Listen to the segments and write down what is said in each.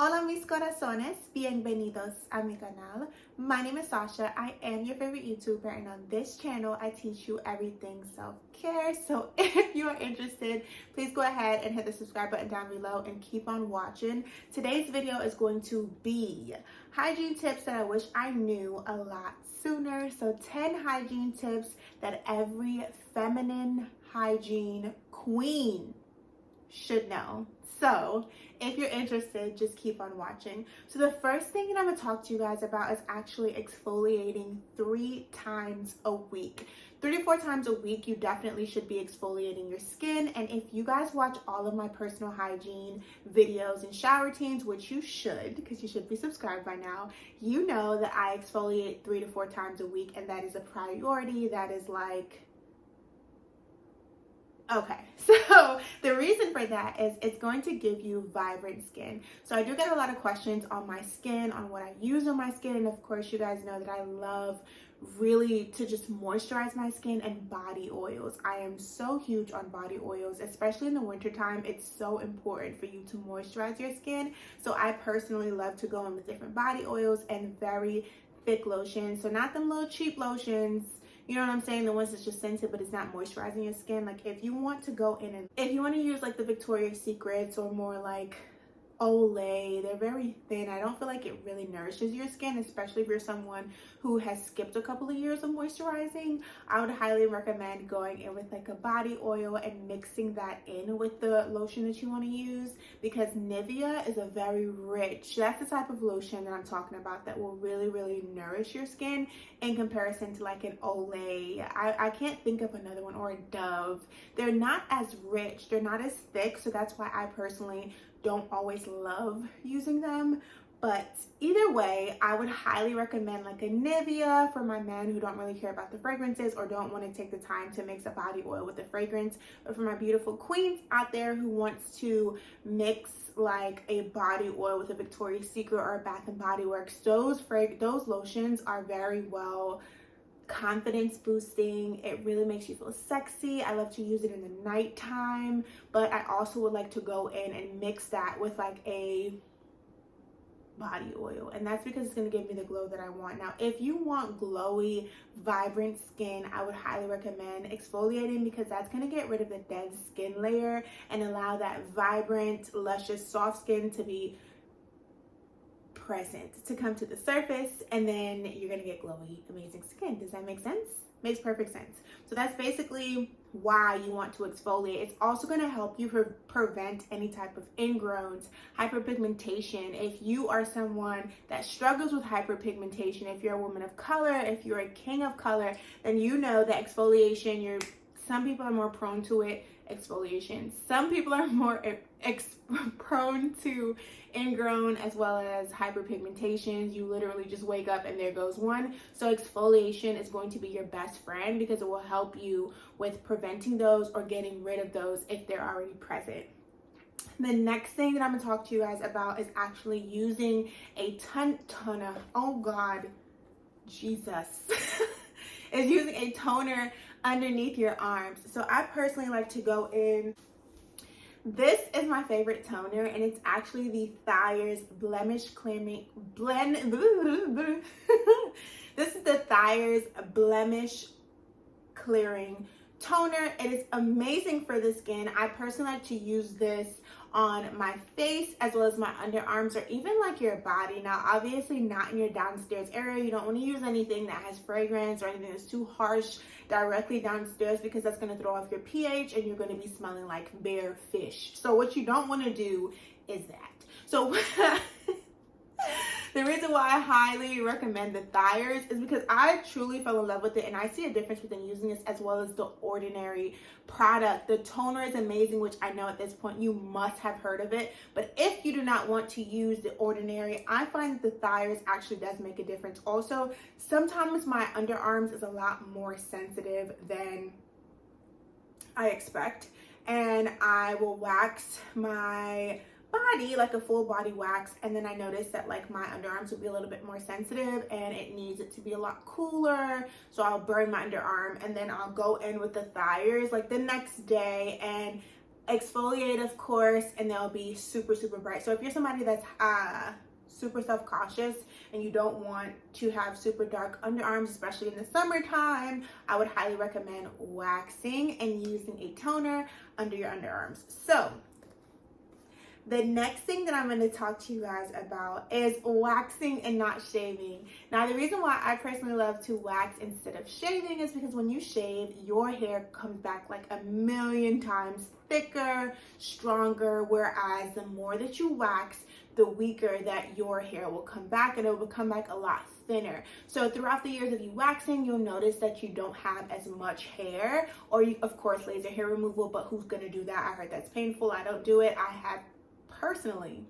Hola mis corazones, bienvenidos a mi canal. My name is Sasha. I am your favorite YouTuber, and on this channel I teach you everything self-care. So if you are interested, please go ahead and hit the subscribe button down below and keep on watching. Today's video is going to be hygiene tips that I wish I knew a lot sooner. So 10 hygiene tips that every feminine hygiene queen should know. So if you're interested, just keep on watching. So the first thing that I'm going to talk to you guys about is actually exfoliating 3 times a week. 3 to 4 times a week, you definitely should be exfoliating your skin. And if you guys watch all of my personal hygiene videos and shower routines, which you should, because you should be subscribed by now, you know that I exfoliate 3 to 4 times a week, and that is a priority. That is like, okay, so the reason for that is it's going to give you vibrant skin. So I do get a lot of questions on my skin, on what I use on my skin, and of course you guys know that I love really to just moisturize my skin and body oils. I am so huge on body oils, especially in the wintertime. It's so important for you to moisturize your skin. So I personally love to go in with different body oils and very thick lotions. So not them little cheap lotions, you know what I'm saying? The ones that's just scented, but it's not moisturizing your skin. Like if you want to go in and if you want to use like the Victoria's Secrets or more like Olay, they're very thin. I don't feel like it really nourishes your skin, especially if you're someone who has skipped a couple of years of moisturizing. I would highly recommend going in with like a body oil and mixing that in with the lotion that you want to use, because Nivea is a very rich, that's the type of lotion that I'm talking about that will really nourish your skin in comparison to like an Olay. I can't think of another one, or a Dove. They're not as rich, they're not as thick, so that's why I personally don't always love using them. But either way, I would highly recommend like a Nivea for my men who don't really care about the fragrances or don't want to take the time to mix a body oil with the fragrance. But for my beautiful queens out there who wants to mix like a body oil with a Victoria's Secret or a Bath and Body Works, those lotions are very well confidence boosting. It really makes you feel sexy. I love to use it in the nighttime, but I also would like to go in and mix that with like a body oil, and that's because it's going to give me the glow that I want. Now if you want glowy, vibrant skin, I would highly recommend exfoliating, because that's going to get rid of the dead skin layer and allow that vibrant, luscious, soft skin to be present, to come to the surface, and then you're gonna get glowy, amazing skin. Does that make sense? Makes perfect sense. So that's basically why you want to exfoliate. It's also going to help you prevent any type of ingrowns, hyperpigmentation. If you are someone that struggles with hyperpigmentation, if you're a woman of color, if you're a king of color, then you know that exfoliation, some people are more prone to it. Exfoliation. Some people are more prone to ingrown as well as hyperpigmentation. You literally just wake up and there goes one. So exfoliation is going to be your best friend, because it will help you with preventing those or getting rid of those if they're already present. The next thing that I'm going to talk to you guys about is actually using a toner. Oh God, Jesus. Is using a toner underneath your arms. So I personally like to go in. This is my favorite toner, and it's actually the Thayer's Blemish Clearing Blend. This is the Thayer's Blemish Clearing Toner. It is amazing for the skin. I personally like to use this on my face as well as my underarms, or even like your body. Now obviously not in your downstairs area. You don't want to use anything that has fragrance or anything that's too harsh directly downstairs, because that's going to throw off your pH and you're going to be smelling like bare fish. So what you don't want to do is that. So the reason why I highly recommend the Thayer's is because I truly fell in love with it, and I see a difference within using this as well as the Ordinary product. The toner is amazing, which I know at this point you must have heard of it, but if you do not want to use the Ordinary, I find that the Thayer's actually does make a difference. Also, sometimes my underarms is a lot more sensitive than I expect, and I will wax my body, like a full body wax, and then I noticed that like my underarms would be a little bit more sensitive and it needs it to be a lot cooler, so I'll burn my underarm and then I'll go in with the Thayer's like the next day, and exfoliate, of course, and they'll be super, super bright. So if you're somebody that's super self-cautious and you don't want to have super dark underarms, especially in the summertime, I would highly recommend waxing and using a toner under your underarms. So the next thing that I'm going to talk to you guys about is waxing and not shaving. Now, the reason why I personally love to wax instead of shaving is because when you shave, your hair comes back like a million times thicker, stronger, whereas the more that you wax, the weaker that your hair will come back, and it will come back a lot thinner. So throughout the years of you waxing, you'll notice that you don't have as much hair, or you, of course, laser hair removal, but who's going to do that? I heard that's painful. I don't do it. I have personally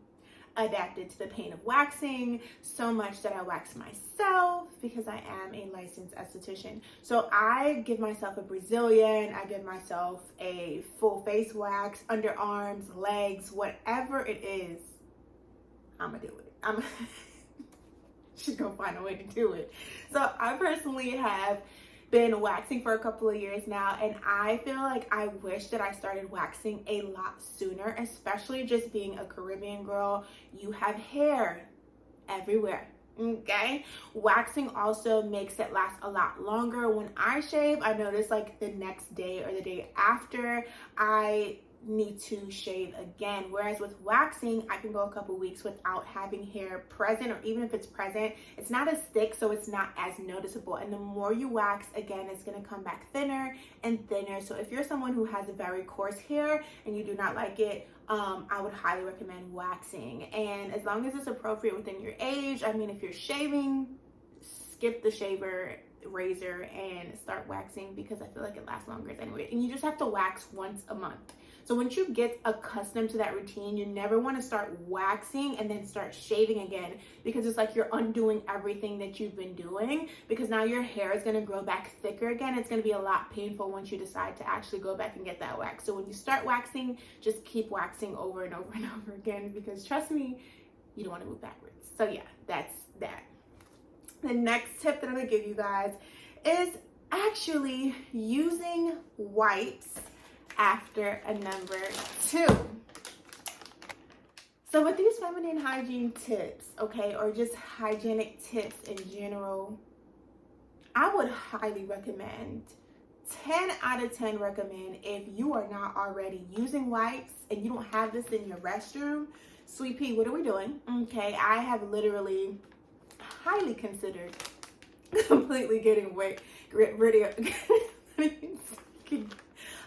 adapted to the pain of waxing so much that I wax myself because I am a licensed esthetician. So I give myself a Brazilian, I give myself a full face wax, underarms, legs, whatever it is, I'm gonna do it. She's gonna find a way to do it. So I personally have been waxing for a couple of years now, and I feel like I wish that I started waxing a lot sooner, especially just being a Caribbean girl. You have hair everywhere, okay? Waxing also makes it last a lot longer. When I shave, I notice like the next day or the day after, I need to shave again, whereas with waxing I can go a couple weeks without having hair present, or even if it's present, it's not as thick, so it's not as noticeable. And the more you wax, again, it's going to come back thinner and thinner. So if you're someone who has a very coarse hair and you do not like it, I would highly recommend waxing. And as long as it's appropriate within your age, I mean, if you're shaving, skip the shaver razor and start waxing, because I feel like it lasts longer anyway. And you just have to wax once a month. So once you get accustomed to that routine, you never want to start waxing and then start shaving again, because it's like you're undoing everything that you've been doing, because now your hair is going to grow back thicker again. It's going to be a lot painful once you decide to actually go back and get that wax. So when you start waxing, just keep waxing over and over and over again, because trust me, you don't want to move backwards. So yeah, that's that. The next tip that I'm going to give you guys is actually using wipes after a number 2. So with these feminine hygiene tips, okay, or just hygienic tips in general, I would highly recommend, 10 out of 10 recommend, if you are not already using wipes and you don't have this in your restroom, sweet pea, what are we doing? Okay, I have literally highly considered completely getting rid of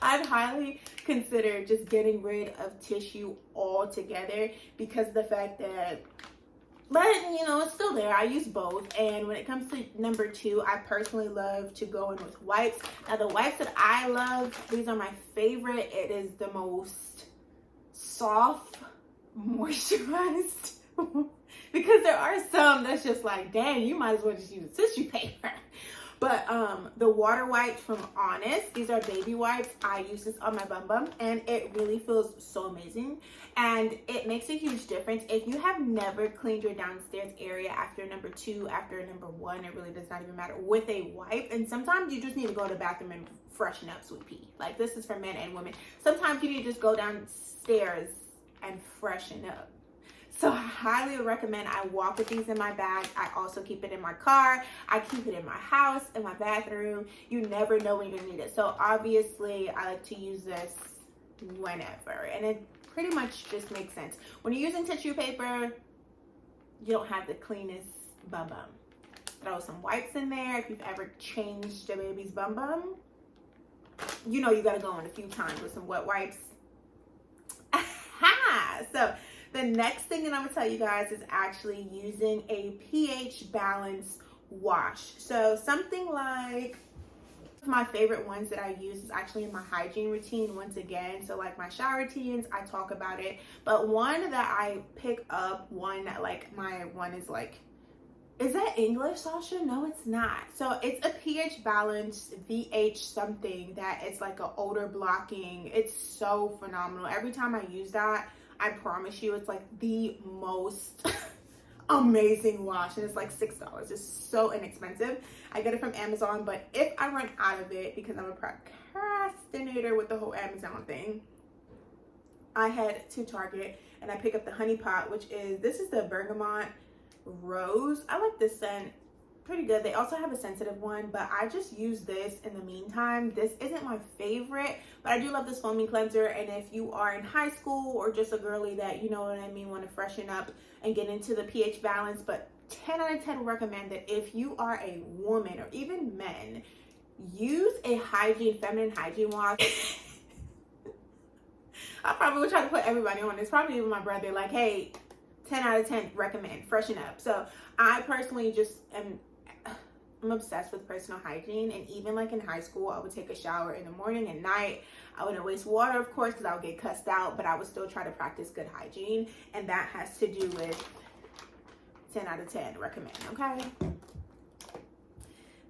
I've highly considered just getting rid of tissue altogether, because the fact that, but you know, it's still there. I use both. And when it comes to number 2, I personally love to go in with wipes. Now the wipes that I love, these are my favorite. It is the most soft, moisturized, because there are some that's just like, dang, you might as well just use tissue paper. But the water wipes from Honest, these are baby wipes. I use this on my bum, and it really feels so amazing. And it makes a huge difference. If you have never cleaned your downstairs area after number 2, after number 1, it really does not even matter, with a wipe. And sometimes you just need to go to the bathroom and freshen up, sweet pea. Like, this is for men and women. Sometimes you need to just go downstairs and freshen up. So I highly recommend. I walk with these in my bag. I also keep it in my car. I keep it in my house, in my bathroom. You never know when you're gonna need it. So obviously I like to use this whenever, and it pretty much just makes sense. When you're using tissue paper, you don't have the cleanest bum. Throw some wipes in there. If you've ever changed a baby's bum, you know you gotta go in a few times with some wet wipes. So the next thing that I'm gonna tell you guys is actually using a pH balance wash. So something like, my favorite ones that I use is actually in my hygiene routine once again. So like my shower routines, I talk about it. But one that I pick up, one that like, my one is like, is that English, Sasha? No, it's not. So it's a pH balance VH something that it's like an odor blocking. It's so phenomenal. Every time I use that, I promise you, it's like the most amazing wash, and it's like $6. It's so inexpensive. I get it from Amazon, but if I run out of it, because I'm a procrastinator with the whole Amazon thing, I head to Target and I pick up the honey pot, this is the bergamot rose. I like this scent, pretty good. They also have a sensitive one, but I just use this in the meantime. This isn't my favorite, but I do love this foaming cleanser. And if you are in high school or just a girly that, you know what I mean, want to freshen up and get into the pH balance, but 10 out of 10 would recommend that if you are a woman or even men, use a feminine hygiene wash. I probably would try to put everybody on this, probably even my brother, like, hey, 10 out of 10 recommend, freshen up. So I personally I'm obsessed with personal hygiene. And even like in high school, I would take a shower in the morning and night. I wouldn't waste water, of course, because I would get cussed out, but I would still try to practice good hygiene. And that has to do with 10 out of 10 recommend, okay?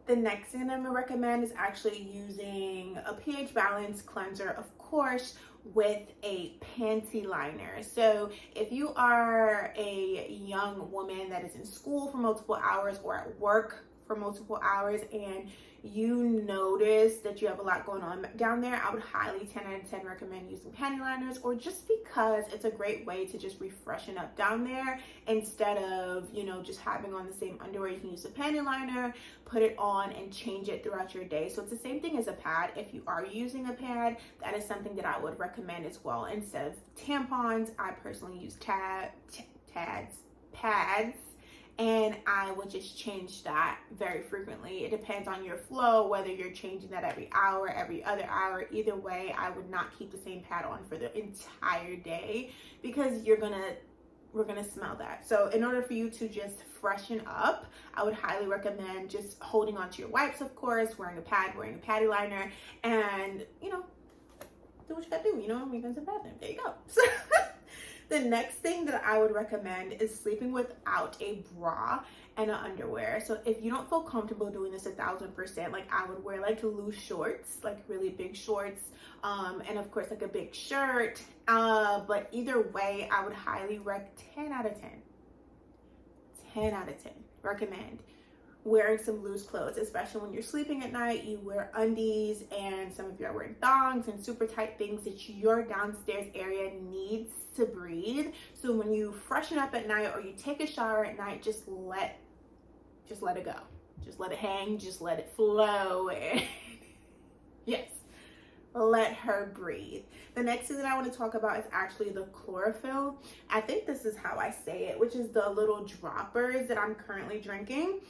The next thing I'm gonna recommend is actually using a pH balance cleanser, of course, with a panty liner. So if you are a young woman that is in school for multiple hours or at work for multiple hours and you notice that you have a lot going on down there, I would highly 10 out of 10 recommend using panty liners, or just because it's a great way to just refreshen up down there instead of, you know, just having on the same underwear. You can use a panty liner, put it on and change it throughout your day. So it's the same thing as a pad. If you are using a pad, that is something that I would recommend as well. Instead of tampons, I personally use pads, and I would just change that very frequently. It depends on your flow, whether you're changing that every hour, every other hour. Either way, I would not keep the same pad on for the entire day because we're gonna smell that. So in order for you to just freshen up, I would highly recommend just holding onto your wipes, of course, wearing a pad, wearing a panty liner, and, you know, do what you gotta do, you know, when you go to the bathroom. There you go. So the next thing that I would recommend is sleeping without a bra and an underwear. So if you don't feel comfortable doing this 1000%, like I would wear like loose shorts, like really big shorts, and of course like a big shirt. But either way, I would highly 10 out of 10. 10 out of 10 recommend wearing some loose clothes, especially when you're sleeping at night. You wear undies, and some of you are wearing thongs and super tight things that your downstairs area needs to breathe. So when you freshen up at night or you take a shower at night, just let it go. Just let it hang, just let it flow. Yes, let her breathe. The next thing that I want to talk about is actually the chlorophyll. I think this is how I say it, which is the little droppers that I'm currently drinking.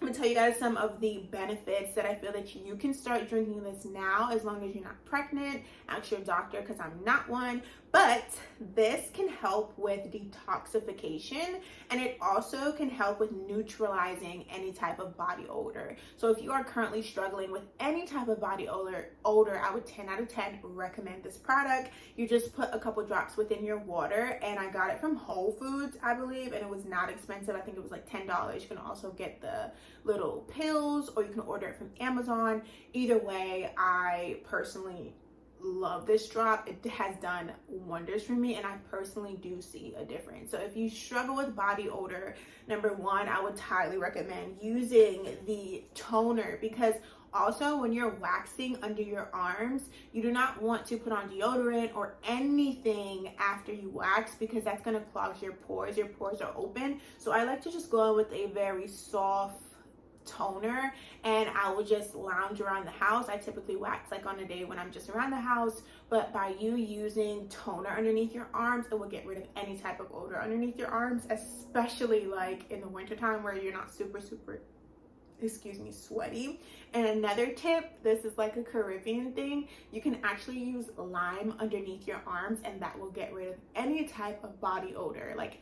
I'm gonna tell you guys some of the benefits that I feel that you can start drinking this now, as long as you're not pregnant. Ask your doctor, because I'm not one. But this can help with detoxification, and it also can help with neutralizing any type of body odor. So if you are currently struggling with any type of body odor, I would 10 out of 10 recommend this product. You just put a couple drops within your water, and I got it from Whole Foods, I believe, and it was not expensive. I think it was like $10. You can also get the little pills, or you can order it from Amazon. Either way, I personally love this drop. It has done wonders for me, and I personally do see a difference. So if you struggle with body odor, number one, I would highly recommend using the toner, because also when you're waxing under your arms, you do not want to put on deodorant or anything after you wax, because that's going to clog your pores. Your pores are open. So I like to just go in with a very soft toner, and I would just lounge around the house. I typically wax like on a day when I'm just around the house, but by you using toner underneath your arms, it will get rid of any type of odor underneath your arms, especially like in the wintertime where you're not super sweaty. And another tip, this is like a Caribbean thing, you can actually use lime underneath your arms, and that will get rid of any type of body odor. Like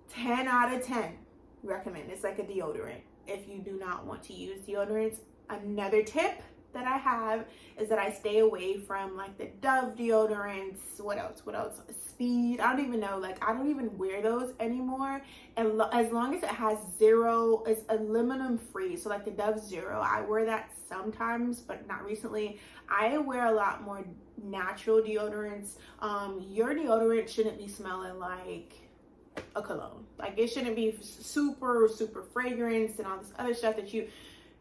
10 out of 10 recommend. It's like a deodorant if you do not want to use deodorants. Another tip that I have is that I stay away from like the Dove deodorants. What else? Speed. I don't even know. Like, I don't even wear those anymore. And as long as it has zero, it's aluminum free. So like the Dove Zero, I wear that sometimes, but not recently. I wear a lot more natural deodorants. Your deodorant shouldn't be smelling like a cologne. Like, it shouldn't be super fragrance and all this other stuff that you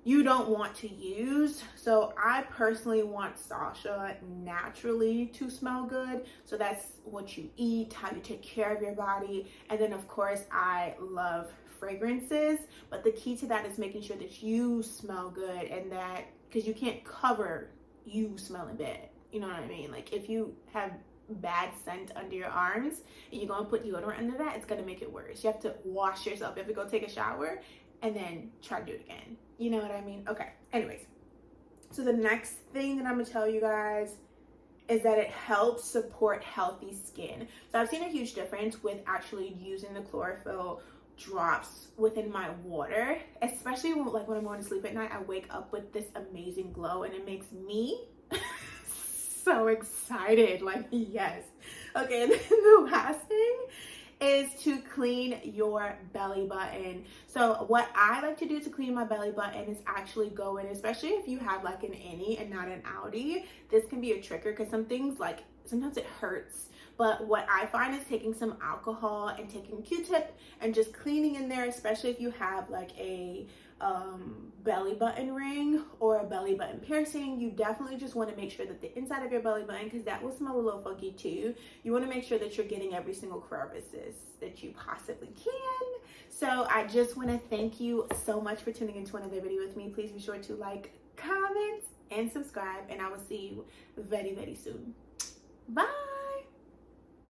you don't want to use. So I personally want Sasha naturally to smell good. So that's what you eat, how you take care of your body. And then of course I love fragrances, but the key to that is making sure that you smell good, and that, because you can't cover you smelling bad. You know what I mean? Like if you have bad scent under your arms and you're gonna put deodorant under that, it's gonna make it worse. You have to wash yourself. You have to go take a shower and then try to do it again. You know what I mean? Okay, anyways. So the next thing that I'm gonna tell you guys is that it helps support healthy skin. So I've seen a huge difference with actually using the chlorophyll drops within my water, especially when, like when I'm going to sleep at night. I wake up with this amazing glow and it makes me so excited. Like, yes. Okay, and then the last thing is to clean your belly button. So what I like to do to clean my belly button is actually go in, especially if you have like an innie and not an outie. This can be a trigger because some things, like sometimes it hurts. But what I find is taking some alcohol and taking a Q-tip and just cleaning in there, especially if you have like a belly button ring or a belly button piercing. You definitely just want to make sure that the inside of your belly button, because that will smell a little funky too, you want to make sure that you're getting every single crevices that you possibly can. So I just want to thank you so much for tuning into another video with me. Please be sure to like, comment, and subscribe, and I will see you very, very soon. Bye.